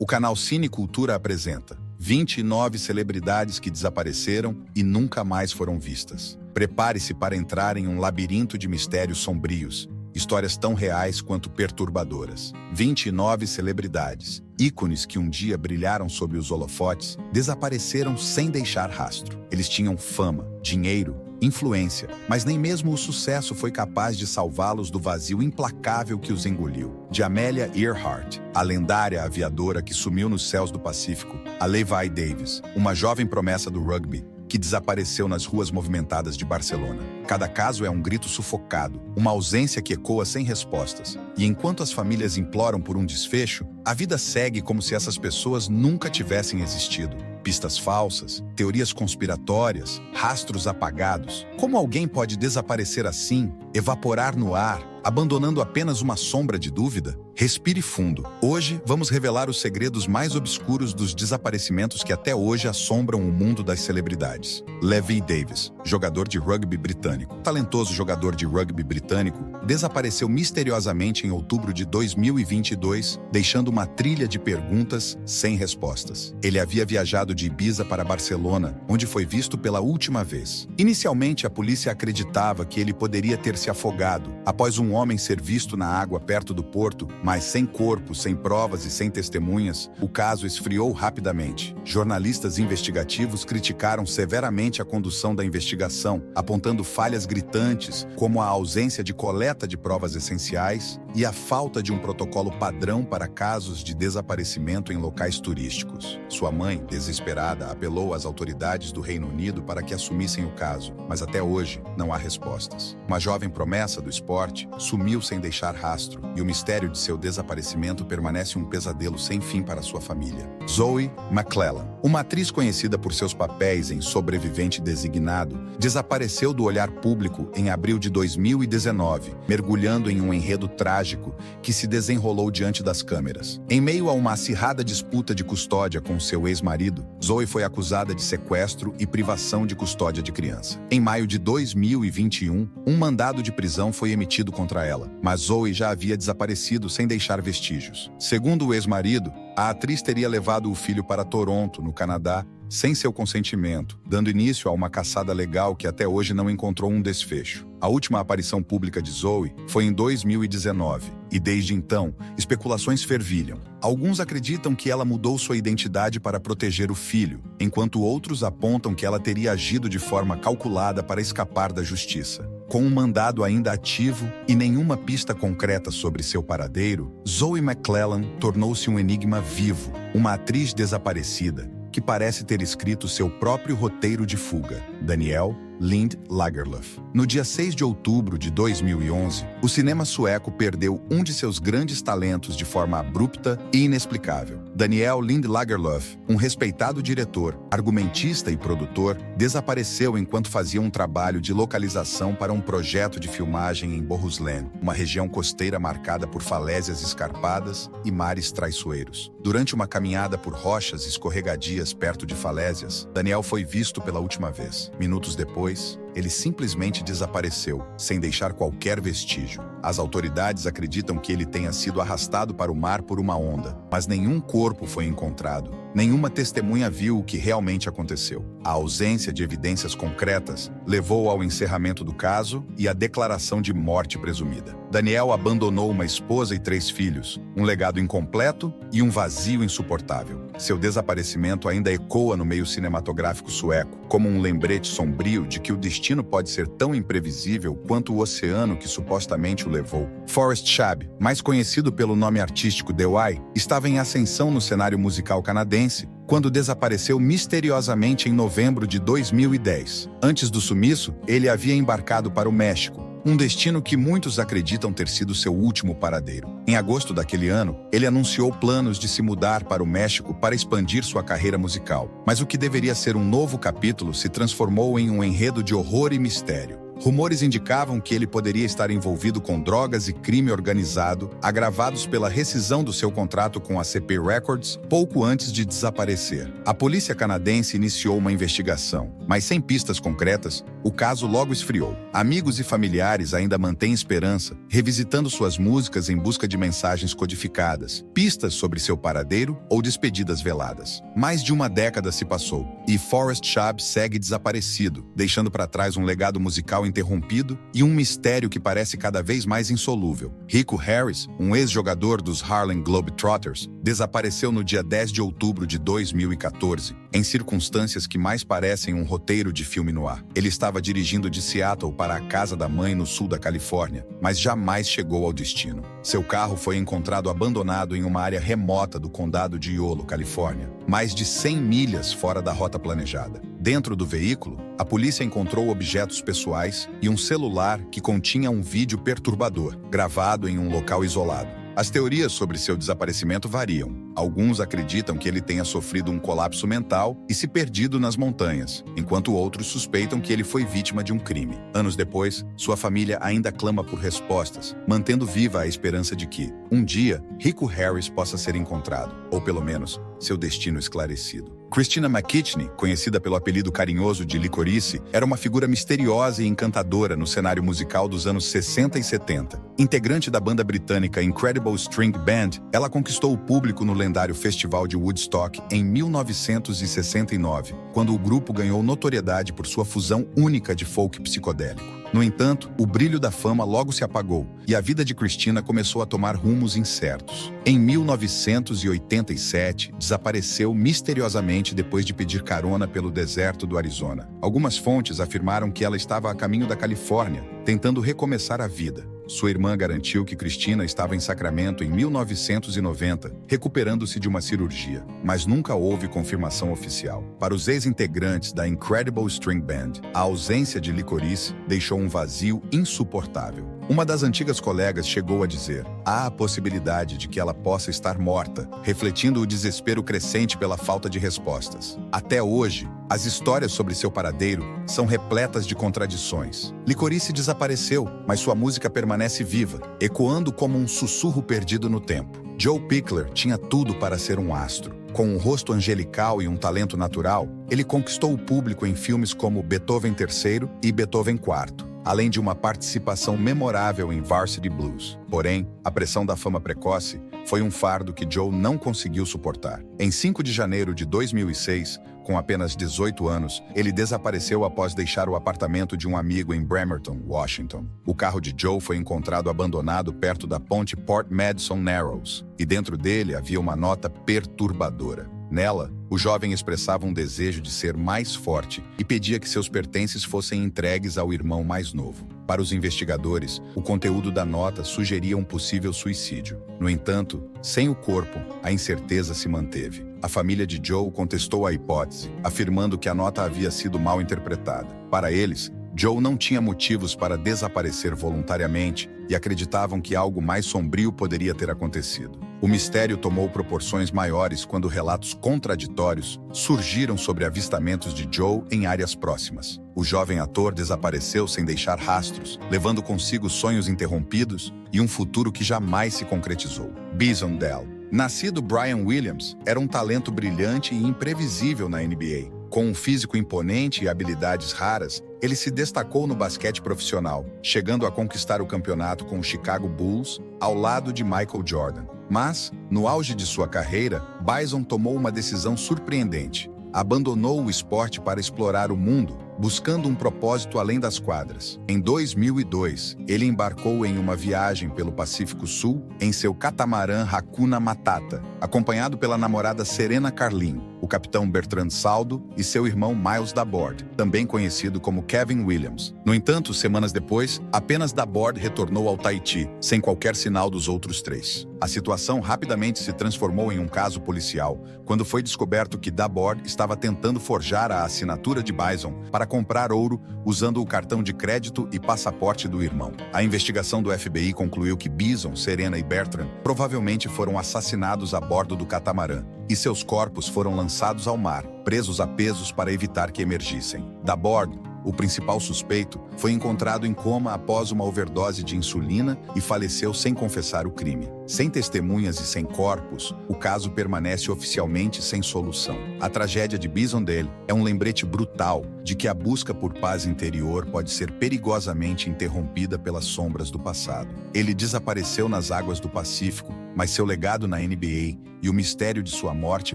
O canal Cine Cultura apresenta 29 celebridades que desapareceram e nunca mais foram vistas. Prepare-se para entrar em um labirinto de mistérios sombrios, histórias tão reais quanto perturbadoras. 29 celebridades, ícones que um dia brilharam sob os holofotes, desapareceram sem deixar rastro. Eles tinham fama, dinheiro, influência, mas nem mesmo o sucesso foi capaz de salvá-los do vazio implacável que os engoliu. De Amelia Earhart, a lendária aviadora que sumiu nos céus do Pacífico, a Levi Davis, uma jovem promessa do rugby, que desapareceu nas ruas movimentadas de Barcelona. Cada caso é um grito sufocado, uma ausência que ecoa sem respostas. E enquanto as famílias imploram por um desfecho, a vida segue como se essas pessoas nunca tivessem existido. Pistas falsas, teorias conspiratórias, rastros apagados. Como alguém pode desaparecer assim, evaporar no ar, abandonando apenas uma sombra de dúvida? Respire fundo. Hoje, vamos revelar os segredos mais obscuros dos desaparecimentos que até hoje assombram o mundo das celebridades. Levi Davis, jogador de rugby britânico. Talentoso jogador de rugby britânico, desapareceu misteriosamente em outubro de 2022, deixando uma trilha de perguntas sem respostas. Ele havia viajado de Ibiza para Barcelona, onde foi visto pela última vez. Inicialmente, a polícia acreditava que ele poderia ter se afogado após um homem ser visto na água perto do porto, mas sem corpo, sem provas e sem testemunhas, o caso esfriou rapidamente. Jornalistas investigativos criticaram severamente a condução da investigação, apontando falhas gritantes, como a ausência de coleta de provas essenciais e a falta de um protocolo padrão para casos de desaparecimento em locais turísticos. Sua mãe, desesperada, apelou às autoridades do Reino Unido para que assumissem o caso, mas até hoje não há respostas. Uma jovem promessa do esporte sumiu sem deixar rastro, e o mistério de seu desaparecimento permanece um pesadelo sem fim para sua família. Zoe McClellan, uma atriz conhecida por seus papéis em Sobrevivente Designado, desapareceu do olhar público em abril de 2019, mergulhando em um enredo trágico que se desenrolou diante das câmeras. Em meio a uma acirrada disputa de custódia com seu ex-marido, Zoe foi acusada de sequestro e privação de custódia de criança. Em maio de 2021, um mandado de prisão foi emitido contra ela, mas Zoe já havia desaparecido sem deixar vestígios. Segundo o ex-marido, a atriz teria levado o filho para Toronto, no Canadá, sem seu consentimento, dando início a uma caçada legal que até hoje não encontrou um desfecho. A última aparição pública de Zoe foi em 2019, e desde então, especulações fervilham. Alguns acreditam que ela mudou sua identidade para proteger o filho, enquanto outros apontam que ela teria agido de forma calculada para escapar da justiça. Com um mandado ainda ativo e nenhuma pista concreta sobre seu paradeiro, Zoe McClellan tornou-se um enigma vivo, uma atriz desaparecida, que parece ter escrito seu próprio roteiro de fuga. Danielle Lind Lagerlöf. No dia 6 de outubro de 2011, o cinema sueco perdeu um de seus grandes talentos de forma abrupta e inexplicável. Danielle Lind Lagerlöf, um respeitado diretor, argumentista e produtor, desapareceu enquanto fazia um trabalho de localização para um projeto de filmagem em Bohuslän, uma região costeira marcada por falésias escarpadas e mares traiçoeiros. Durante uma caminhada por rochas escorregadias perto de falésias, Daniel foi visto pela última vez. Minutos depois, ele simplesmente desapareceu, sem deixar qualquer vestígio. As autoridades acreditam que ele tenha sido arrastado para o mar por uma onda, mas nenhum corpo foi encontrado. Nenhuma testemunha viu o que realmente aconteceu. A ausência de evidências concretas levou ao encerramento do caso e à declaração de morte presumida. Daniel abandonou uma esposa e 3 filhos, um legado incompleto e um vazio insuportável. Seu desaparecimento ainda ecoa no meio cinematográfico sueco, como um lembrete sombrio de que o destino pode ser tão imprevisível quanto o oceano que supostamente o levou. Forrest Chabb, mais conhecido pelo nome artístico The Why, estava em ascensão no cenário musical canadense quando desapareceu misteriosamente em novembro de 2010. Antes do sumiço, ele havia embarcado para o México, um destino que muitos acreditam ter sido seu último paradeiro. Em agosto daquele ano, ele anunciou planos de se mudar para o México para expandir sua carreira musical. Mas o que deveria ser um novo capítulo se transformou em um enredo de horror e mistério. Rumores indicavam que ele poderia estar envolvido com drogas e crime organizado, agravados pela rescisão do seu contrato com a CP Records pouco antes de desaparecer. A polícia canadense iniciou uma investigação, mas sem pistas concretas, o caso logo esfriou. Amigos e familiares ainda mantêm esperança, revisitando suas músicas em busca de mensagens codificadas, pistas sobre seu paradeiro ou despedidas veladas. Mais de uma década se passou, e Forrest Chubb segue desaparecido, deixando para trás um legado musical interrompido e um mistério que parece cada vez mais insolúvel. Rico Harris, um ex-jogador dos Harlem Globetrotters, desapareceu no dia 10 de outubro de 2014, em circunstâncias que mais parecem um roteiro de filme noir. Ele estava dirigindo de Seattle para a casa da mãe no sul da Califórnia, mas jamais chegou ao destino. Seu carro foi encontrado abandonado em uma área remota do condado de Yolo, Califórnia, mais de 100 milhas fora da rota planejada. Dentro do veículo, a polícia encontrou objetos pessoais e um celular que continha um vídeo perturbador, gravado em um local isolado. As teorias sobre seu desaparecimento variam. Alguns acreditam que ele tenha sofrido um colapso mental e se perdido nas montanhas, enquanto outros suspeitam que ele foi vítima de um crime. Anos depois, sua família ainda clama por respostas, mantendo viva a esperança de que, um dia, Rico Harris possa ser encontrado, ou pelo menos, seu destino esclarecido. Christina McKitney, conhecida pelo apelido carinhoso de Licorice, era uma figura misteriosa e encantadora no cenário musical dos anos 60 e 70. Integrante da banda britânica Incredible String Band, ela conquistou o público no lendário Festival de Woodstock em 1969, quando o grupo ganhou notoriedade por sua fusão única de folk psicodélico. No entanto, o brilho da fama logo se apagou e a vida de Christina começou a tomar rumos incertos. Em 1987, desapareceu misteriosamente depois de pedir carona pelo deserto do Arizona. Algumas fontes afirmaram que ela estava a caminho da Califórnia, tentando recomeçar a vida. Sua irmã garantiu que Christina estava em Sacramento em 1990, recuperando-se de uma cirurgia, mas nunca houve confirmação oficial. Para os ex-integrantes da Incredible String Band, a ausência de Licorice deixou um vazio insuportável. Uma das antigas colegas chegou a dizer: há a possibilidade de que ela possa estar morta, refletindo o desespero crescente pela falta de respostas. Até hoje, as histórias sobre seu paradeiro são repletas de contradições. Licorice desapareceu, mas sua música permanece viva, ecoando como um sussurro perdido no tempo. Joe Pickler tinha tudo para ser um astro. Com um rosto angelical e um talento natural, ele conquistou o público em filmes como Beethoven III e Beethoven IV, além de uma participação memorável em Varsity Blues. Porém, a pressão da fama precoce foi um fardo que Joe não conseguiu suportar. Em 5 de janeiro de 2006, com apenas 18 anos, ele desapareceu após deixar o apartamento de um amigo em Bremerton, Washington. O carro de Joe foi encontrado abandonado perto da ponte Port Madison Narrows, e dentro dele havia uma nota perturbadora. Nela, o jovem expressava um desejo de ser mais forte e pedia que seus pertences fossem entregues ao irmão mais novo. Para os investigadores, o conteúdo da nota sugeria um possível suicídio. No entanto, sem o corpo, a incerteza se manteve. A família de Joe contestou a hipótese, afirmando que a nota havia sido mal interpretada. Para eles, Joe não tinha motivos para desaparecer voluntariamente e acreditavam que algo mais sombrio poderia ter acontecido. O mistério tomou proporções maiores quando relatos contraditórios surgiram sobre avistamentos de Joe em áreas próximas. O jovem ator desapareceu sem deixar rastros, levando consigo sonhos interrompidos e um futuro que jamais se concretizou. Bison Dell. Nascido Brian Williams, era um talento brilhante e imprevisível na NBA. Com um físico imponente e habilidades raras, ele se destacou no basquete profissional, chegando a conquistar o campeonato com o Chicago Bulls ao lado de Michael Jordan. Mas, no auge de sua carreira, Bison tomou uma decisão surpreendente. Abandonou o esporte para explorar o mundo, buscando um propósito além das quadras. Em 2002, ele embarcou em uma viagem pelo Pacífico Sul em seu catamarã Hakuna Matata, acompanhado pela namorada Serena Carlin, o capitão Bertrand Saldo e seu irmão Miles Dabord, também conhecido como Kevin Williams. No entanto, semanas depois, apenas Dabord retornou ao Tahiti, sem qualquer sinal dos outros três. A situação rapidamente se transformou em um caso policial, quando foi descoberto que Dabord estava tentando forjar a assinatura de Bison para comprar ouro usando o cartão de crédito e passaporte do irmão. A investigação do FBI concluiu que Bison, Serena e Bertrand provavelmente foram assassinados a bordo do catamarã, e seus corpos foram lançados ao mar, presos a pesos para evitar que emergissem. Dabord o principal suspeito, foi encontrado em coma após uma overdose de insulina e faleceu sem confessar o crime. Sem testemunhas e sem corpos, o caso permanece oficialmente sem solução. A tragédia de Bisondale é um lembrete brutal de que a busca por paz interior pode ser perigosamente interrompida pelas sombras do passado. Ele desapareceu nas águas do Pacífico, mas seu legado na NBA e o mistério de sua morte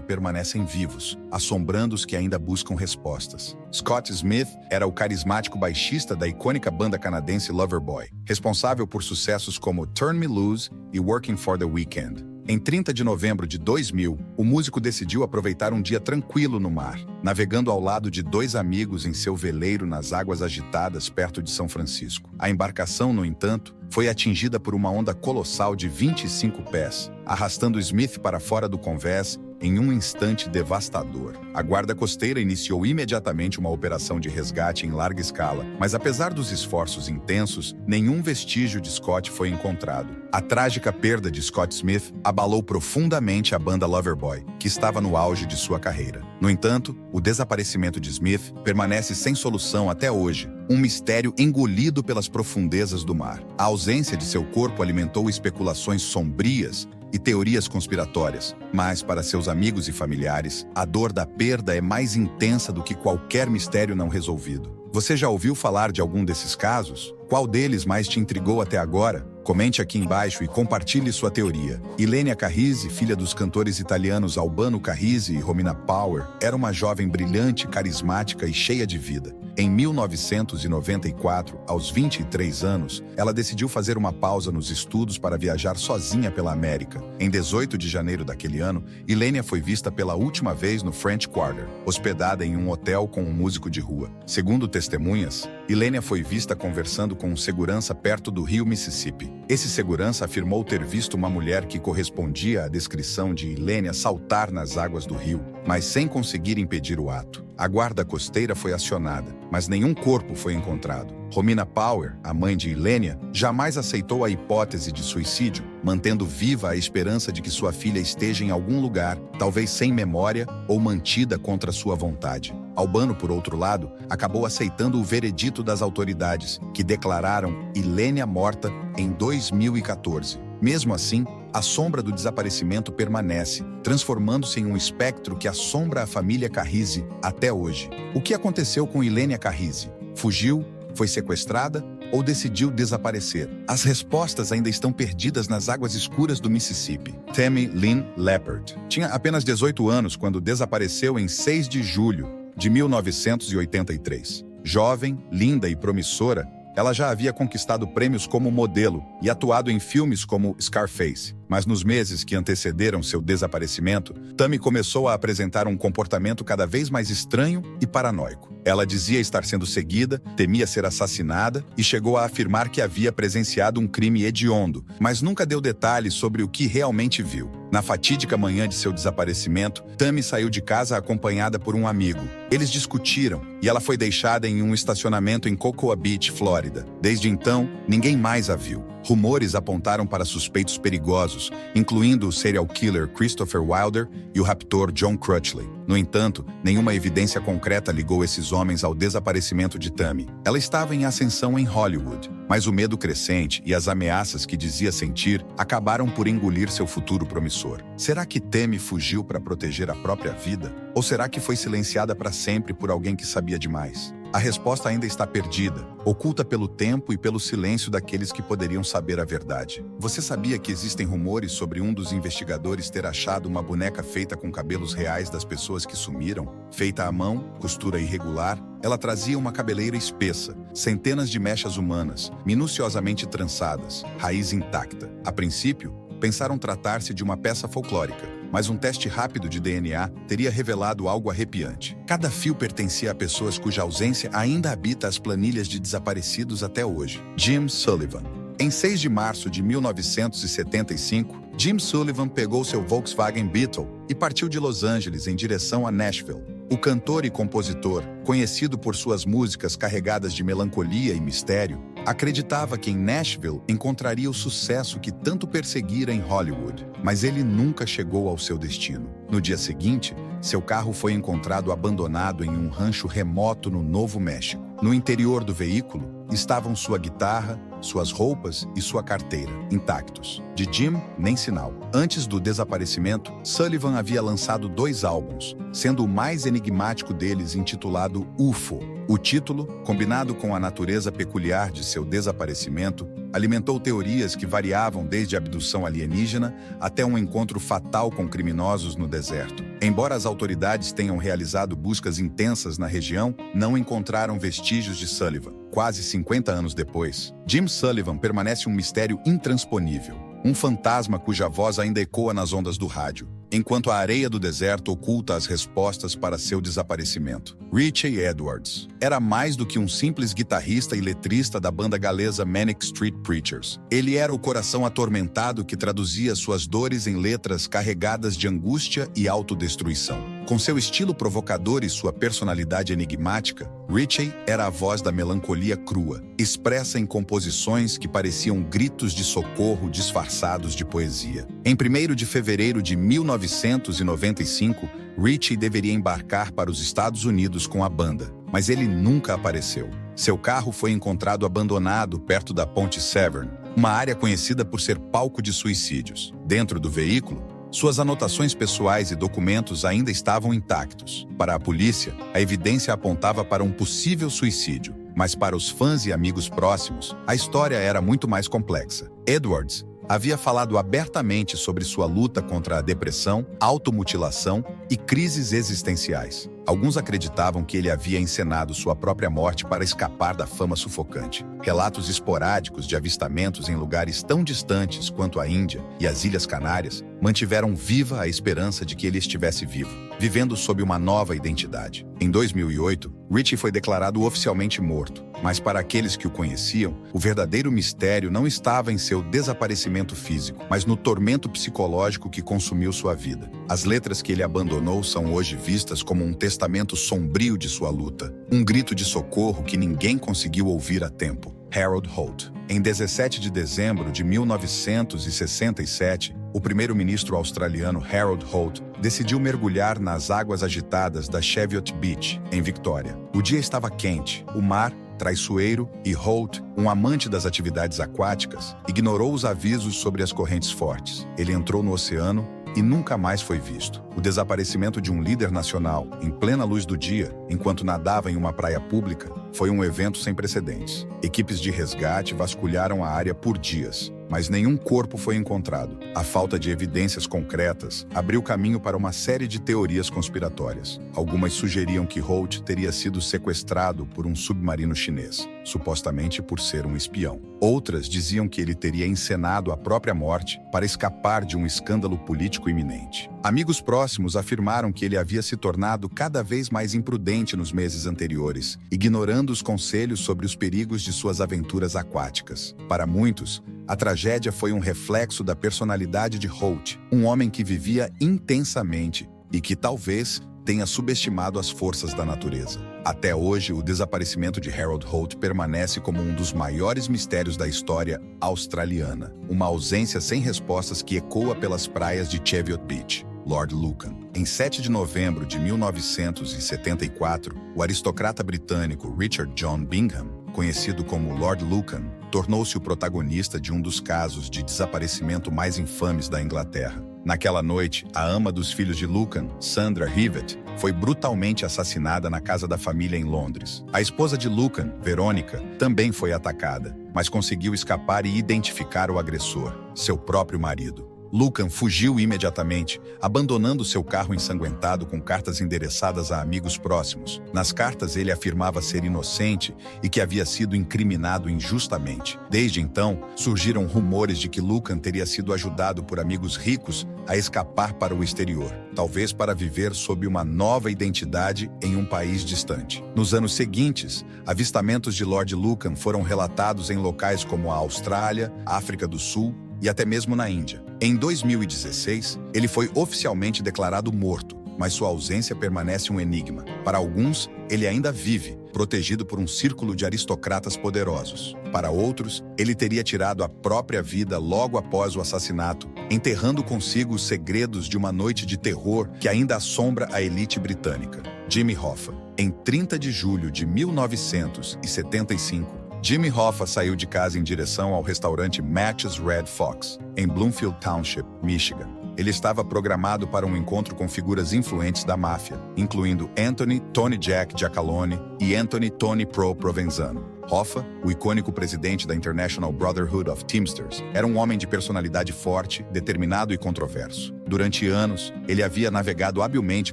permanecem vivos, assombrando os que ainda buscam respostas. Scott Smith era o carismático baixista da icônica banda canadense Loverboy, responsável por sucessos como Turn Me Loose e Working for the Weekend. Em 30 de novembro de 2000, o músico decidiu aproveitar um dia tranquilo no mar, navegando ao lado de dois amigos em seu veleiro nas águas agitadas perto de São Francisco. A embarcação, no entanto, foi atingida por uma onda colossal de 25 pés, arrastando Smith para fora do convés em um instante devastador. A Guarda Costeira iniciou imediatamente uma operação de resgate em larga escala, mas apesar dos esforços intensos, nenhum vestígio de Scott foi encontrado. A trágica perda de Scott Smith abalou profundamente a banda Loverboy, que estava no auge de sua carreira. No entanto, o desaparecimento de Smith permanece sem solução até hoje, um mistério engolido pelas profundezas do mar. A ausência de seu corpo alimentou especulações sombrias e teorias conspiratórias, mas para seus amigos e familiares, a dor da perda é mais intensa do que qualquer mistério não resolvido. Você já ouviu falar de algum desses casos? Qual deles mais te intrigou até agora? Comente aqui embaixo e compartilhe sua teoria. Ilenia Carrisi, filha dos cantores italianos Albano Carrisi e Romina Power, era uma jovem brilhante, carismática e cheia de vida. Em 1994, aos 23 anos, ela decidiu fazer uma pausa nos estudos para viajar sozinha pela América. Em 18 de janeiro daquele ano, Ilenia foi vista pela última vez no French Quarter, hospedada em um hotel com um músico de rua. Segundo testemunhas, Ilenia foi vista conversando com um segurança perto do rio Mississippi. Esse segurança afirmou ter visto uma mulher que correspondia à descrição de Ilenia saltar nas águas do rio, mas sem conseguir impedir o ato. A guarda costeira foi acionada, mas nenhum corpo foi encontrado. Romina Power, a mãe de Ilenia, jamais aceitou a hipótese de suicídio, mantendo viva a esperança de que sua filha esteja em algum lugar, talvez sem memória ou mantida contra sua vontade. Albano, por outro lado, acabou aceitando o veredito das autoridades, que declararam Ilenia morta em 2014. Mesmo assim, a sombra do desaparecimento permanece, transformando-se em um espectro que assombra a família Carrisi até hoje. O que aconteceu com Ilenia Carrisi? Fugiu? Foi sequestrada? Ou decidiu desaparecer? As respostas ainda estão perdidas nas águas escuras do Mississippi. Tammy Lynn Leppert tinha apenas 18 anos quando desapareceu em 6 de julho de 1983. Jovem, linda e promissora, ela já havia conquistado prêmios como modelo e atuado em filmes como Scarface. Mas nos meses que antecederam seu desaparecimento, Tammy começou a apresentar um comportamento cada vez mais estranho e paranoico. Ela dizia estar sendo seguida, temia ser assassinada e chegou a afirmar que havia presenciado um crime hediondo, mas nunca deu detalhes sobre o que realmente viu. Na fatídica manhã de seu desaparecimento, Tammy saiu de casa acompanhada por um amigo. Eles discutiram e ela foi deixada em um estacionamento em Cocoa Beach, Flórida. Desde então, ninguém mais a viu. Rumores apontaram para suspeitos perigosos, incluindo o serial killer Christopher Wilder e o raptor John Crutchley. No entanto, nenhuma evidência concreta ligou esses homens ao desaparecimento de Tammy. Ela estava em ascensão em Hollywood, mas o medo crescente e as ameaças que dizia sentir acabaram por engolir seu futuro promissor. Será que Tammy fugiu para proteger a própria vida? Ou será que foi silenciada para sempre por alguém que sabia demais? A resposta ainda está perdida, oculta pelo tempo e pelo silêncio daqueles que poderiam saber a verdade. Você sabia que existem rumores sobre um dos investigadores ter achado uma boneca feita com cabelos reais das pessoas que sumiram? Feita à mão, costura irregular, ela trazia uma cabeleira espessa, centenas de mechas humanas, minuciosamente trançadas, raiz intacta. A princípio, pensaram tratar-se de uma peça folclórica, mas um teste rápido de DNA teria revelado algo arrepiante. Cada fio pertencia a pessoas cuja ausência ainda habita as planilhas de desaparecidos até hoje. Jim Sullivan. Em 6 de março de 1975, Jim Sullivan pegou seu Volkswagen Beetle e partiu de Los Angeles em direção a Nashville. O cantor e compositor, conhecido por suas músicas carregadas de melancolia e mistério, acreditava que em Nashville encontraria o sucesso que tanto perseguira em Hollywood, mas ele nunca chegou ao seu destino. No dia seguinte, seu carro foi encontrado abandonado em um rancho remoto no Novo México. No interior do veículo estavam sua guitarra, suas roupas e sua carteira, intactos. De Jim, nem sinal. Antes do desaparecimento, Sullivan havia lançado 2 álbuns, sendo o mais enigmático deles intitulado UFO. O título, combinado com a natureza peculiar de seu desaparecimento, alimentou teorias que variavam desde a abdução alienígena até um encontro fatal com criminosos no deserto. Embora as autoridades tenham realizado buscas intensas na região, não encontraram vestígios de Sullivan. Quase 50 anos depois, Jim Sullivan permanece um mistério intransponível, um fantasma cuja voz ainda ecoa nas ondas do rádio, enquanto a areia do deserto oculta as respostas para seu desaparecimento. Ritchie Edwards era mais do que um simples guitarrista e letrista da banda galesa Manic Street Preachers. Ele era o coração atormentado que traduzia suas dores em letras carregadas de angústia e autodestruição. Com seu estilo provocador e sua personalidade enigmática, Ritchie era a voz da melancolia crua, expressa em composições que pareciam gritos de socorro disfarçados de poesia. Em 1º de fevereiro de 1995, Ritchie deveria embarcar para os Estados Unidos com a banda, mas ele nunca apareceu. Seu carro foi encontrado abandonado perto da Ponte Severn, uma área conhecida por ser palco de suicídios. Dentro do veículo, suas anotações pessoais e documentos ainda estavam intactos. Para a polícia, a evidência apontava para um possível suicídio, mas para os fãs e amigos próximos, a história era muito mais complexa. Edwards havia falado abertamente sobre sua luta contra a depressão, automutilação e crises existenciais. Alguns acreditavam que ele havia encenado sua própria morte para escapar da fama sufocante. Relatos esporádicos de avistamentos em lugares tão distantes quanto a Índia e as Ilhas Canárias mantiveram viva a esperança de que ele estivesse vivo, vivendo sob uma nova identidade. Em 2008, Ritchie foi declarado oficialmente morto, mas para aqueles que o conheciam, o verdadeiro mistério não estava em seu desaparecimento físico, mas no tormento psicológico que consumiu sua vida. As letras que ele abandonou são hoje vistas como um testamento sombrio de sua luta, um grito de socorro que ninguém conseguiu ouvir a tempo. Harold Holt. Em 17 de dezembro de 1967, o primeiro-ministro australiano Harold Holt decidiu mergulhar nas águas agitadas da Cheviot Beach, em Victoria. O dia estava quente, o mar traiçoeiro, e Holt, um amante das atividades aquáticas, ignorou os avisos sobre as correntes fortes. Ele entrou no oceano e nunca mais foi visto. O desaparecimento de um líder nacional, em plena luz do dia, enquanto nadava em uma praia pública, foi um evento sem precedentes. Equipes de resgate vasculharam a área por dias, mas nenhum corpo foi encontrado. A falta de evidências concretas abriu caminho para uma série de teorias conspiratórias. Algumas sugeriam que Holt teria sido sequestrado por um submarino chinês, supostamente por ser um espião. Outras diziam que ele teria encenado a própria morte para escapar de um escândalo político iminente. Amigos próximos afirmaram que ele havia se tornado cada vez mais imprudente nos meses anteriores, ignorando os conselhos sobre os perigos de suas aventuras aquáticas. Para muitos, a tragédia foi um reflexo da personalidade de Holt, um homem que vivia intensamente e que talvez tenha subestimado as forças da natureza. Até hoje, o desaparecimento de Harold Holt permanece como um dos maiores mistérios da história australiana, uma ausência sem respostas que ecoa pelas praias de Cheviot Beach. Lord Lucan. Em 7 de novembro de 1974, o aristocrata britânico Richard John Bingham, conhecido como Lord Lucan, tornou-se o protagonista de um dos casos de desaparecimento mais infames da Inglaterra. Naquela noite, a ama dos filhos de Lucan, Sandra Hewitt, foi brutalmente assassinada na casa da família em Londres. A esposa de Lucan, Verônica, também foi atacada, mas conseguiu escapar e identificar o agressor, seu próprio marido. Lucan fugiu imediatamente, abandonando seu carro ensanguentado com cartas endereçadas a amigos próximos. Nas cartas, ele afirmava ser inocente e que havia sido incriminado injustamente. Desde então, surgiram rumores de que Lucan teria sido ajudado por amigos ricos a escapar para o exterior, talvez para viver sob uma nova identidade em um país distante. Nos anos seguintes, avistamentos de Lord Lucan foram relatados em locais como a Austrália, África do Sul e até mesmo na Índia. Em 2016, ele foi oficialmente declarado morto, mas sua ausência permanece um enigma. Para alguns, ele ainda vive, protegido por um círculo de aristocratas poderosos. Para outros, ele teria tirado a própria vida logo após o assassinato, enterrando consigo os segredos de uma noite de terror que ainda assombra a elite britânica. Jimmy Hoffa. Em 30 de julho de 1975, Jimmy Hoffa saiu de casa em direção ao restaurante Match's Red Fox, em Bloomfield Township, Michigan. Ele estava programado para um encontro com figuras influentes da máfia, incluindo Anthony Tony Jack Giacalone e Anthony Tony Pro Provenzano. Hoffa, o icônico presidente da International Brotherhood of Teamsters, era um homem de personalidade forte, determinado e controverso. Durante anos, ele havia navegado habilmente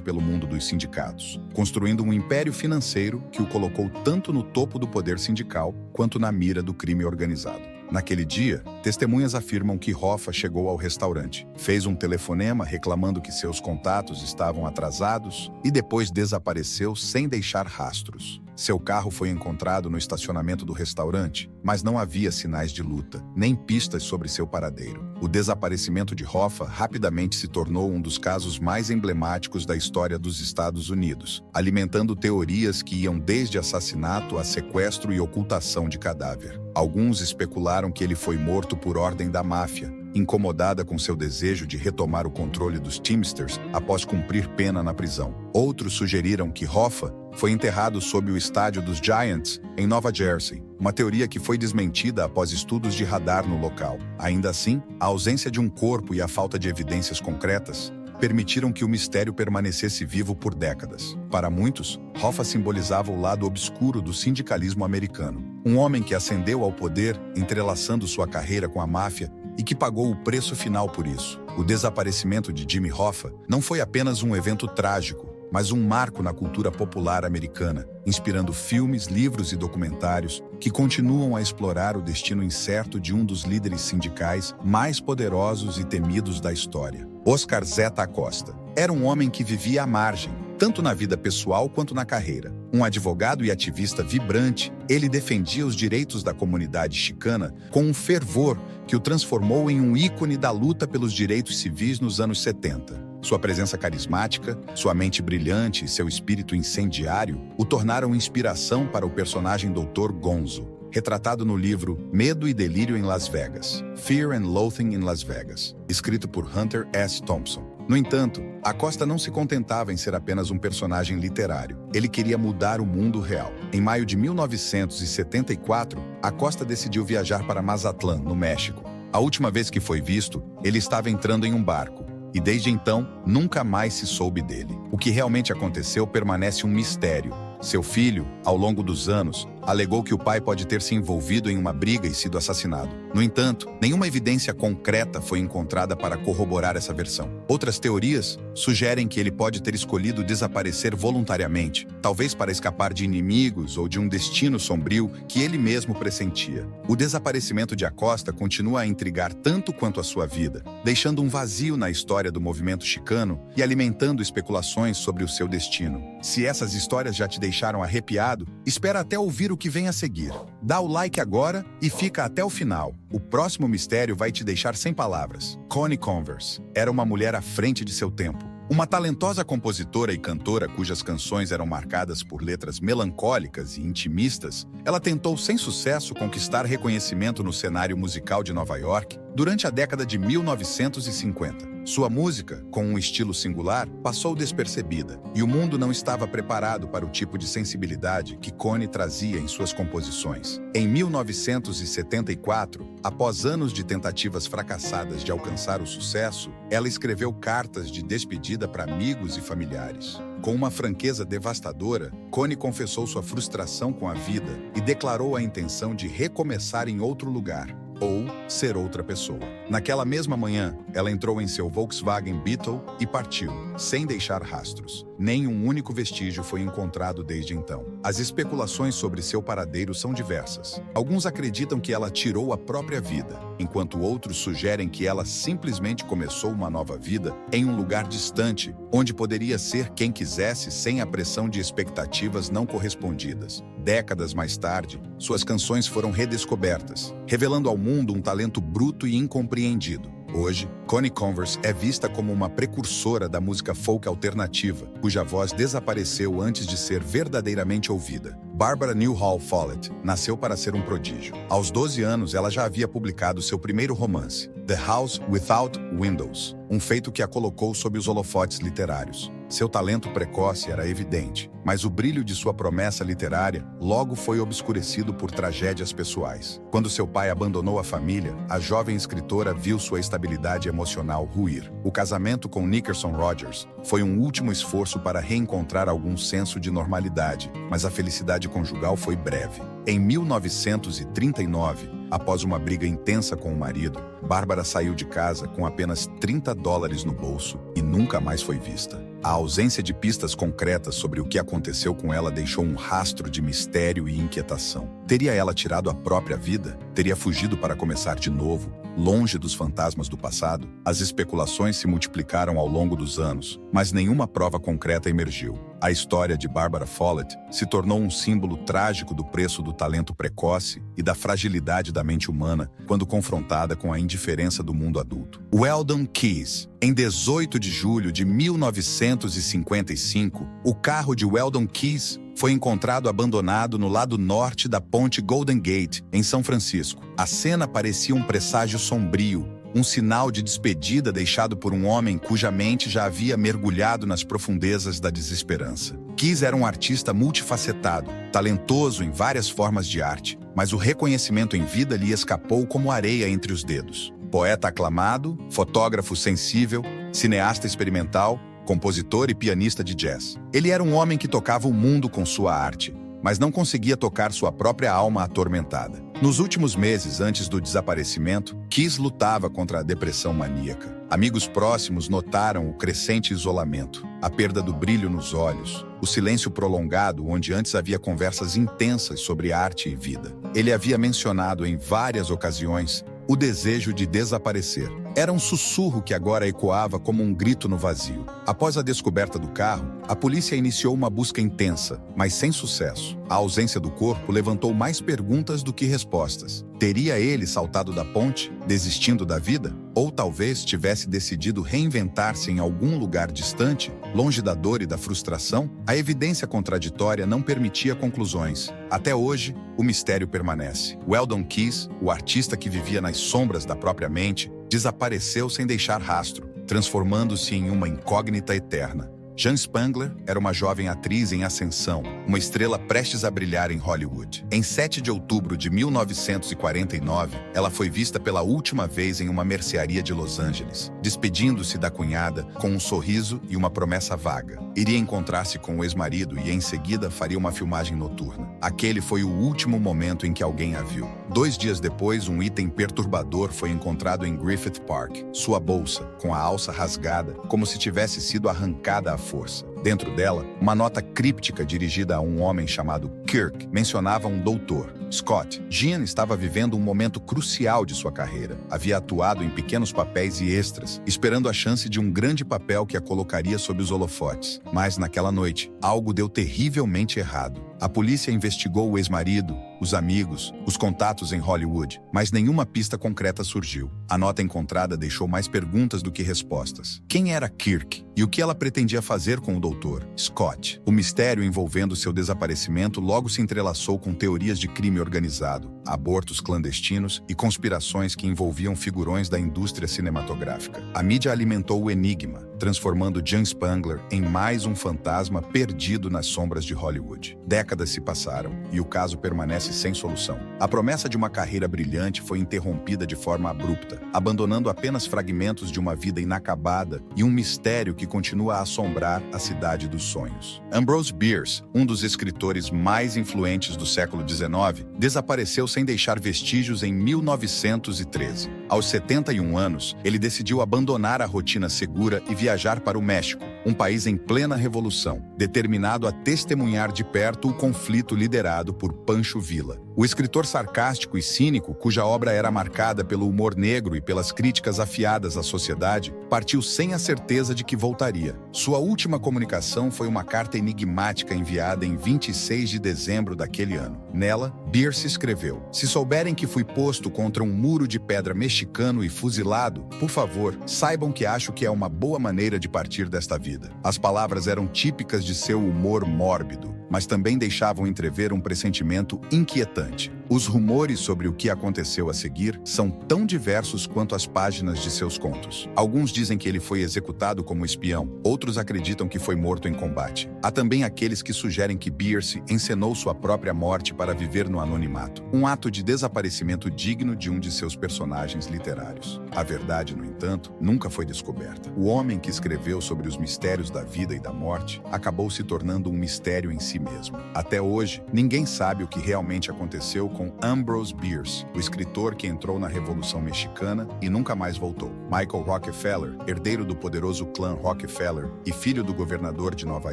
pelo mundo dos sindicatos, construindo um império financeiro que o colocou tanto no topo do poder sindical quanto na mira do crime organizado. Naquele dia, testemunhas afirmam que Hoffa chegou ao restaurante, fez um telefonema reclamando que seus contatos estavam atrasados e depois desapareceu sem deixar rastros. Seu carro foi encontrado no estacionamento do restaurante, mas não havia sinais de luta, nem pistas sobre seu paradeiro. O desaparecimento de Hoffa rapidamente se tornou um dos casos mais emblemáticos da história dos Estados Unidos, alimentando teorias que iam desde assassinato a sequestro e ocultação de cadáver. Alguns especularam que ele foi morto por ordem da máfia, incomodada com seu desejo de retomar o controle dos Teamsters após cumprir pena na prisão. Outros sugeriram que Hoffa foi enterrado sob o estádio dos Giants, em Nova Jersey, uma teoria que foi desmentida após estudos de radar no local. Ainda assim, a ausência de um corpo e a falta de evidências concretas permitiram que o mistério permanecesse vivo por décadas. Para muitos, Hoffa simbolizava o lado obscuro do sindicalismo americano. Um homem que ascendeu ao poder, entrelaçando sua carreira com a máfia, e que pagou o preço final por isso. O desaparecimento de Jimmy Hoffa não foi apenas um evento trágico, mas um marco na cultura popular americana, inspirando filmes, livros e documentários que continuam a explorar o destino incerto de um dos líderes sindicais mais poderosos e temidos da história. Oscar Zeta Acosta era um homem que vivia à margem, tanto na vida pessoal quanto na carreira. Um advogado e ativista vibrante, ele defendia os direitos da comunidade chicana com um fervor que o transformou em um ícone da luta pelos direitos civis nos anos 70. Sua presença carismática, sua mente brilhante e seu espírito incendiário o tornaram inspiração para o personagem Dr. Gonzo, retratado no livro Medo e Delírio em Las Vegas, Fear and Loathing in Las Vegas, escrito por Hunter S. Thompson. No entanto, Acosta não se contentava em ser apenas um personagem literário. Ele queria mudar o mundo real. Em maio de 1974, Acosta decidiu viajar para Mazatlán, no México. A última vez que foi visto, ele estava entrando em um barco. E desde então, nunca mais se soube dele. O que realmente aconteceu permanece um mistério. Seu filho, ao longo dos anos, alegou que o pai pode ter se envolvido em uma briga e sido assassinado. No entanto, nenhuma evidência concreta foi encontrada para corroborar essa versão. Outras teorias sugerem que ele pode ter escolhido desaparecer voluntariamente, talvez para escapar de inimigos ou de um destino sombrio que ele mesmo pressentia. O desaparecimento de Acosta continua a intrigar tanto quanto a sua vida, deixando um vazio na história do movimento chicano e alimentando especulações sobre o seu destino. Se essas histórias já te deixaram arrepiado, espera até ouvir o que vem a seguir. Dá o like agora e fica até o final. O próximo mistério vai te deixar sem palavras. Connie Converse era uma mulher à frente de seu tempo. Uma talentosa compositora e cantora cujas canções eram marcadas por letras melancólicas e intimistas, ela tentou sem sucesso conquistar reconhecimento no cenário musical de Nova York durante a década de 1950. Sua música, com um estilo singular, passou despercebida, e o mundo não estava preparado para o tipo de sensibilidade que Connie trazia em suas composições. Em 1974, após anos de tentativas fracassadas de alcançar o sucesso, ela escreveu cartas de despedida para amigos e familiares. Com uma franqueza devastadora, Connie confessou sua frustração com a vida e declarou a intenção de recomeçar em outro lugar, ou ser outra pessoa. Naquela mesma manhã, ela entrou em seu Volkswagen Beetle e partiu, sem deixar rastros. Nem um único vestígio foi encontrado desde então. As especulações sobre seu paradeiro são diversas. Alguns acreditam que ela tirou a própria vida, enquanto outros sugerem que ela simplesmente começou uma nova vida em um lugar distante, onde poderia ser quem quisesse sem a pressão de expectativas não correspondidas. Décadas mais tarde, suas canções foram redescobertas, revelando ao mundo um talento bruto e incompreendido. Hoje, Connie Converse é vista como uma precursora da música folk alternativa, cuja voz desapareceu antes de ser verdadeiramente ouvida. Barbara Newhall Follett nasceu para ser um prodígio. Aos 12 anos, ela já havia publicado seu primeiro romance, The House Without Windows, um feito que a colocou sob os holofotes literários. Seu talento precoce era evidente, mas o brilho de sua promessa literária logo foi obscurecido por tragédias pessoais. Quando seu pai abandonou a família, a jovem escritora viu sua estabilidade emocional ruir. O casamento com Nickerson Rogers foi um último esforço para reencontrar algum senso de normalidade, mas a felicidade conjugal foi breve. Em 1939, após uma briga intensa com o marido, Bárbara saiu de casa com apenas $30 no bolso e nunca mais foi vista. A ausência de pistas concretas sobre o que aconteceu com ela deixou um rastro de mistério e inquietação. Teria ela tirado a própria vida? Teria fugido para começar de novo, longe dos fantasmas do passado? As especulações se multiplicaram ao longo dos anos, mas nenhuma prova concreta emergiu. A história de Barbara Follett se tornou um símbolo trágico do preço do talento precoce e da fragilidade da mente humana quando confrontada com a indiferença do mundo adulto. Weldon Keys. Em 18 de julho de 1955, o carro de Weldon Keys foi encontrado abandonado no lado norte da ponte Golden Gate, em São Francisco. A cena parecia um presságio sombrio, um sinal de despedida deixado por um homem cuja mente já havia mergulhado nas profundezas da desesperança. Keys era um artista multifacetado, talentoso em várias formas de arte, mas o reconhecimento em vida lhe escapou como areia entre os dedos. Poeta aclamado, fotógrafo sensível, cineasta experimental, compositor e pianista de jazz. Ele era um homem que tocava o mundo com sua arte, mas não conseguia tocar sua própria alma atormentada. Nos últimos meses antes do desaparecimento, Keys lutava contra a depressão maníaca. Amigos próximos notaram o crescente isolamento, a perda do brilho nos olhos, o silêncio prolongado onde antes havia conversas intensas sobre arte e vida. Ele havia mencionado em várias ocasiões o desejo de desaparecer. Era um sussurro que agora ecoava como um grito no vazio. Após a descoberta do carro, a polícia iniciou uma busca intensa, mas sem sucesso. A ausência do corpo levantou mais perguntas do que respostas. Teria ele saltado da ponte, desistindo da vida? Ou talvez tivesse decidido reinventar-se em algum lugar distante, longe da dor e da frustração? A evidência contraditória não permitia conclusões. Até hoje, o mistério permanece. Weldon Keys, o artista que vivia nas sombras da própria mente, desapareceu sem deixar rastro, transformando-se em uma incógnita eterna. Jean Spangler era uma jovem atriz em ascensão, uma estrela prestes a brilhar em Hollywood. Em 7 de outubro de 1949, ela foi vista pela última vez em uma mercearia de Los Angeles, despedindo-se da cunhada com um sorriso e uma promessa vaga. Iria encontrar-se com o ex-marido e em seguida faria uma filmagem noturna. Aquele foi o último momento em que alguém a viu. 2 dias depois, um item perturbador foi encontrado em Griffith Park. Sua bolsa, com a alça rasgada, como se tivesse sido arrancada à força. Dentro dela, uma nota críptica dirigida a um homem chamado Kirk mencionava um doutor, Scott. Jean estava vivendo um momento crucial de sua carreira. Havia atuado em pequenos papéis e extras, esperando a chance de um grande papel que a colocaria sob os holofotes. Mas naquela noite, algo deu terrivelmente errado. A polícia investigou o ex-marido, os amigos, os contatos em Hollywood, mas nenhuma pista concreta surgiu. A nota encontrada deixou mais perguntas do que respostas. Quem era Kirk? E o que ela pretendia fazer com o doutor, Scott? O mistério envolvendo seu desaparecimento logo se entrelaçou com teorias de crime organizado, abortos clandestinos e conspirações que envolviam figurões da indústria cinematográfica. A mídia alimentou o enigma, transformando Jean Spangler em mais um fantasma perdido nas sombras de Hollywood. Décadas se passaram e o caso permanece sem solução. A promessa de uma carreira brilhante foi interrompida de forma abrupta, abandonando apenas fragmentos de uma vida inacabada e um mistério que continua a assombrar a cidade dos sonhos. Ambrose Bierce, um dos escritores mais influentes do século XIX, desapareceu sem deixar vestígios em 1913. Aos 71 anos, ele decidiu abandonar a rotina segura e viajar para o México, um país em plena revolução, determinado a testemunhar de perto o conflito liderado por Pancho Villa. O escritor sarcástico e cínico, cuja obra era marcada pelo humor negro e pelas críticas afiadas à sociedade, partiu sem a certeza de que voltaria. Sua última comunicação foi uma carta enigmática enviada em 26 de dezembro daquele ano. Nela, Bierce escreveu: "Se souberem que fui posto contra um muro de pedra mexicano e fuzilado, por favor, saibam que acho que é uma boa maneira de partir desta vida." As palavras eram típicas de seu humor mórbido, mas também deixavam entrever um pressentimento inquietante. Os rumores sobre o que aconteceu a seguir são tão diversos quanto as páginas de seus contos. Alguns dizem que ele foi executado como espião, outros acreditam que foi morto em combate. Há também aqueles que sugerem que Bierce encenou sua própria morte para viver no anonimato, um ato de desaparecimento digno de um de seus personagens literários. A verdade, no entanto, nunca foi descoberta. O homem que escreveu sobre os mistérios da vida e da morte acabou se tornando um mistério em si mesmo. Até hoje, ninguém sabe o que realmente aconteceu com Ambrose Bierce, o escritor que entrou na Revolução Mexicana e nunca mais voltou. Michael Rockefeller, herdeiro do poderoso clã Rockefeller e filho do governador de Nova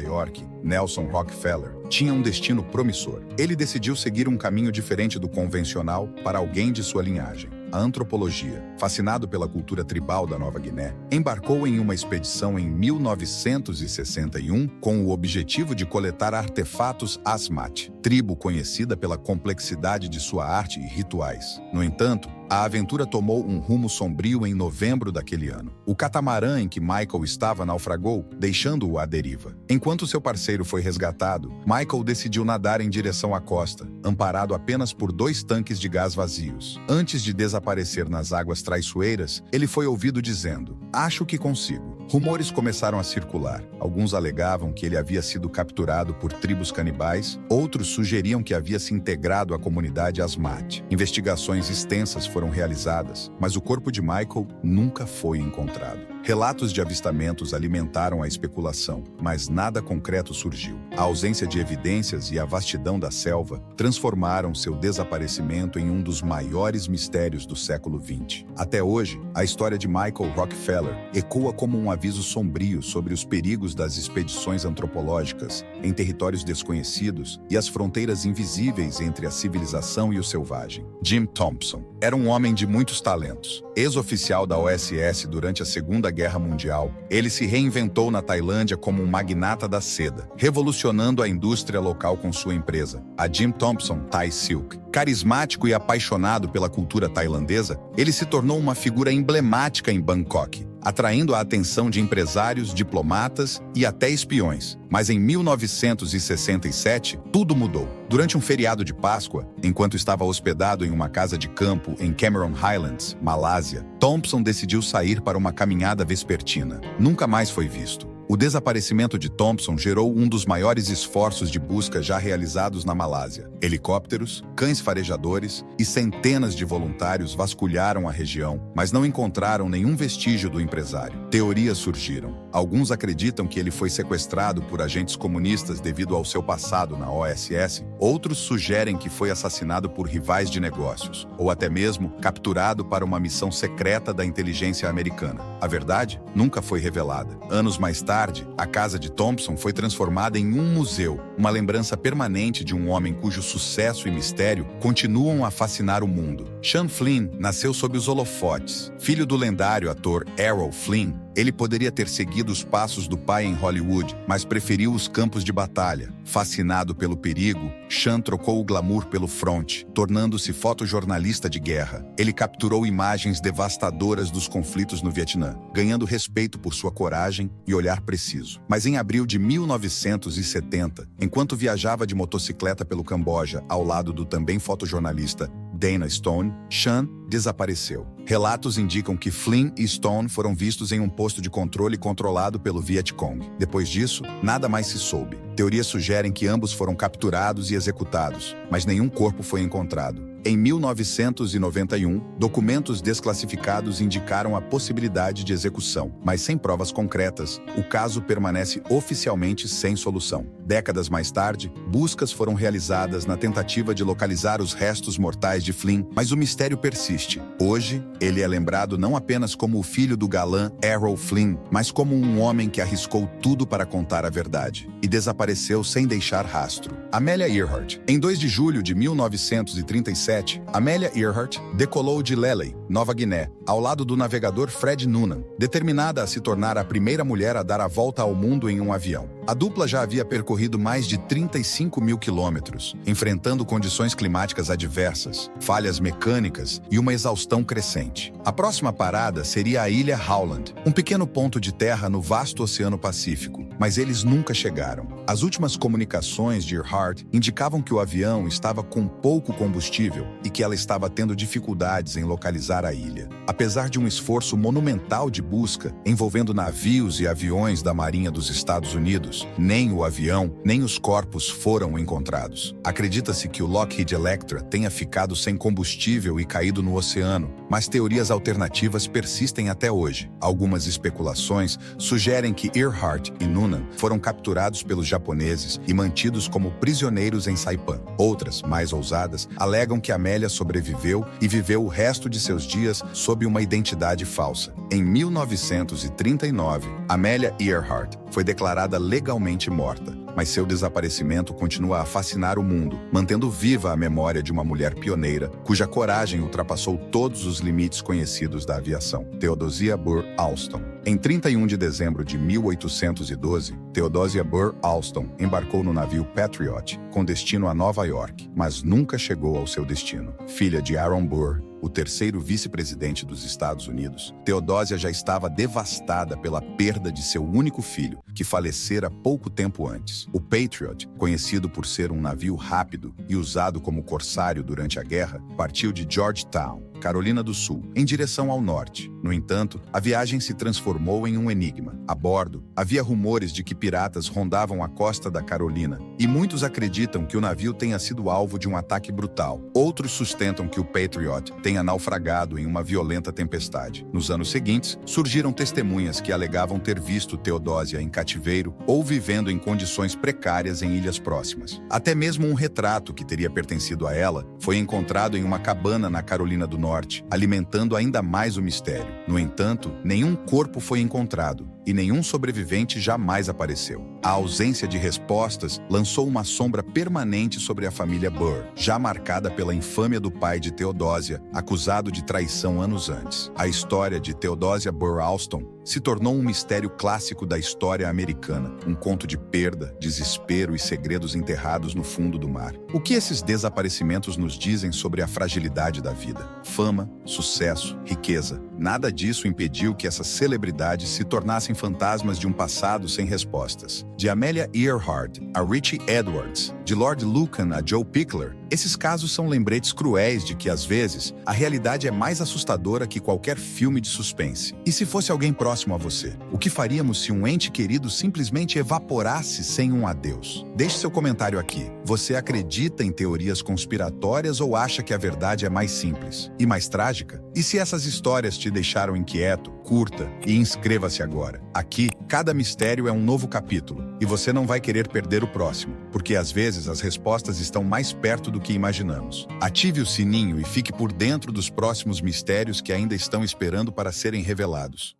York, Nelson Rockefeller, tinha um destino promissor. Ele decidiu seguir um caminho diferente do convencional para alguém de sua linhagem: a antropologia. Fascinado pela cultura tribal da Nova Guiné, embarcou em uma expedição em 1961 com o objetivo de coletar artefatos Asmat, tribo conhecida pela complexidade de sua arte e rituais. No entanto, a aventura tomou um rumo sombrio em novembro daquele ano. O catamarã em que Michael estava naufragou, deixando-o à deriva. Enquanto seu parceiro foi resgatado, Michael decidiu nadar em direção à costa, amparado apenas por 2 tanques de gás vazios. Antes de desaparecer nas águas traiçoeiras, ele foi ouvido dizendo: "Acho que consigo." Rumores começaram a circular. Alguns alegavam que ele havia sido capturado por tribos canibais, outros sugeriam que havia se integrado à comunidade Asmat. Investigações extensas foram realizadas, mas o corpo de Michael nunca foi encontrado. Relatos de avistamentos alimentaram a especulação, mas nada concreto surgiu. A ausência de evidências e a vastidão da selva transformaram seu desaparecimento em um dos maiores mistérios do século XX. Até hoje, a história de Michael Rockefeller ecoa como um aviso sombrio sobre os perigos das expedições antropológicas em territórios desconhecidos e as fronteiras invisíveis entre a civilização e o selvagem. Jim Thompson era um homem de muitos talentos. Ex-oficial da OSS durante a Segunda Guerra Mundial, ele se reinventou na Tailândia como um magnata da seda, revolucionando a indústria local com sua empresa, a Jim Thompson Thai Silk. Carismático e apaixonado pela cultura tailandesa, ele se tornou uma figura emblemática em Bangkok, atraindo a atenção de empresários, diplomatas e até espiões. Mas em 1967, tudo mudou. Durante um feriado de Páscoa, enquanto estava hospedado em uma casa de campo em Cameron Highlands, Malásia, Thompson decidiu sair para uma caminhada vespertina. Nunca mais foi visto. O desaparecimento de Thompson gerou um dos maiores esforços de busca já realizados na Malásia. Helicópteros, cães farejadores e centenas de voluntários vasculharam a região, mas não encontraram nenhum vestígio do empresário. Teorias surgiram. Alguns acreditam que ele foi sequestrado por agentes comunistas devido ao seu passado na OSS. Outros sugerem que foi assassinado por rivais de negócios, ou até mesmo capturado para uma missão secreta da inteligência americana. A verdade nunca foi revelada. Anos mais tarde, a casa de Thompson foi transformada em um museu, uma lembrança permanente de um homem cujo sucesso e mistério continuam a fascinar o mundo. Sean Flynn nasceu sob os holofotes. Filho do lendário ator Errol Flynn, ele poderia ter seguido os passos do pai em Hollywood, mas preferiu os campos de batalha. Fascinado pelo perigo, Sean trocou o glamour pelo fronte, tornando-se fotojornalista de guerra. Ele capturou imagens devastadoras dos conflitos no Vietnã, ganhando respeito por sua coragem e olhar preciso. Mas em abril de 1970, enquanto viajava de motocicleta pelo Camboja ao lado do também fotojornalista Dana Stone, Sean desapareceu. Relatos indicam que Flynn e Stone foram vistos em um posto de controle controlado pelo Vietcong. Depois disso, nada mais se soube. Teorias sugerem que ambos foram capturados e executados, mas nenhum corpo foi encontrado. Em 1991, documentos desclassificados indicaram a possibilidade de execução, mas sem provas concretas, o caso permanece oficialmente sem solução. Décadas mais tarde, buscas foram realizadas na tentativa de localizar os restos mortais de Flynn, mas o mistério persiste. Hoje, ele é lembrado não apenas como o filho do galã Errol Flynn, mas como um homem que arriscou tudo para contar a verdade e desapareceu sem deixar rastro. Amelia Earhart. Em 2 de julho de 1937, Amelia Earhart decolou de Leley, Nova Guiné, ao lado do navegador Fred Noonan, determinada a se tornar a primeira mulher a dar a volta ao mundo em um avião. A dupla já havia percorrido mais de 35 mil quilômetros, enfrentando condições climáticas adversas, falhas mecânicas e uma exaustão crescente. A próxima parada seria a ilha Howland, um pequeno ponto de terra no vasto Oceano Pacífico, mas eles nunca chegaram. As últimas comunicações de Earhart indicavam que o avião estava com pouco combustível e que ela estava tendo dificuldades em localizar a ilha. Apesar de um esforço monumental de busca, envolvendo navios e aviões da Marinha dos Estados Unidos, nem o avião, nem os corpos foram encontrados. Acredita-se que o Lockheed Electra tenha ficado sem combustível e caído no oceano, mas teorias alternativas persistem até hoje. Algumas especulações sugerem que Earhart e Noonan foram capturados pelos japoneses e mantidos como prisioneiros em Saipan. Outras, mais ousadas, alegam que Amélia sobreviveu e viveu o resto de seus dias sob uma identidade falsa. Em 1939, Amelia Earhart foi declarada legalmente morta, mas seu desaparecimento continua a fascinar o mundo, mantendo viva a memória de uma mulher pioneira, cuja coragem ultrapassou todos os limites conhecidos da aviação. Theodosia Burr Alston. Em 31 de dezembro de 1812, Theodosia Burr Alston embarcou no navio Patriot, com destino a Nova York, mas nunca chegou ao seu destino. Filha de Aaron Burr, o terceiro vice-presidente dos Estados Unidos, Theodosia já estava devastada pela perda de seu único filho, que falecera pouco tempo antes. O Patriot, conhecido por ser um navio rápido e usado como corsário durante a guerra, partiu de Georgetown, Carolina do Sul, em direção ao norte. No entanto, a viagem se transformou em um enigma. A bordo, havia rumores de que piratas rondavam a costa da Carolina, e muitos acreditam que o navio tenha sido alvo de um ataque brutal. Outros sustentam que o Patriot tenha naufragado em uma violenta tempestade. Nos anos seguintes, surgiram testemunhas que alegavam ter visto Theodosia em cativeiro ou vivendo em condições precárias em ilhas próximas. Até mesmo um retrato que teria pertencido a ela foi encontrado em uma cabana na Carolina do Norte, alimentando ainda mais o mistério. No entanto, nenhum corpo foi encontrado e nenhum sobrevivente jamais apareceu. A ausência de respostas lançou uma sombra permanente sobre a família Burr, já marcada pela infâmia do pai de Theodosia, acusado de traição anos antes. A história de Theodosia Burr Alston se tornou um mistério clássico da história americana, um conto de perda, desespero e segredos enterrados no fundo do mar. O que esses desaparecimentos nos dizem sobre a fragilidade da vida? Fama, sucesso, riqueza. Nada disso impediu que essas celebridades se tornassem fantasmas de um passado sem respostas. De Amelia Earhart a Richie Edwards, de Lord Lucan a Joe Pickler, esses casos são lembretes cruéis de que, às vezes, a realidade é mais assustadora que qualquer filme de suspense. E se fosse alguém próximo a você? O que faríamos se um ente querido simplesmente evaporasse sem um adeus? Deixe seu comentário aqui. Você acredita em teorias conspiratórias ou acha que a verdade é mais simples e mais trágica? E se essas histórias te deixaram inquieto, curta e inscreva-se agora. Aqui, cada mistério é um novo capítulo e você não vai querer perder o próximo, porque às vezes as respostas estão mais perto do que imaginamos. Ative o sininho e fique por dentro dos próximos mistérios que ainda estão esperando para serem revelados.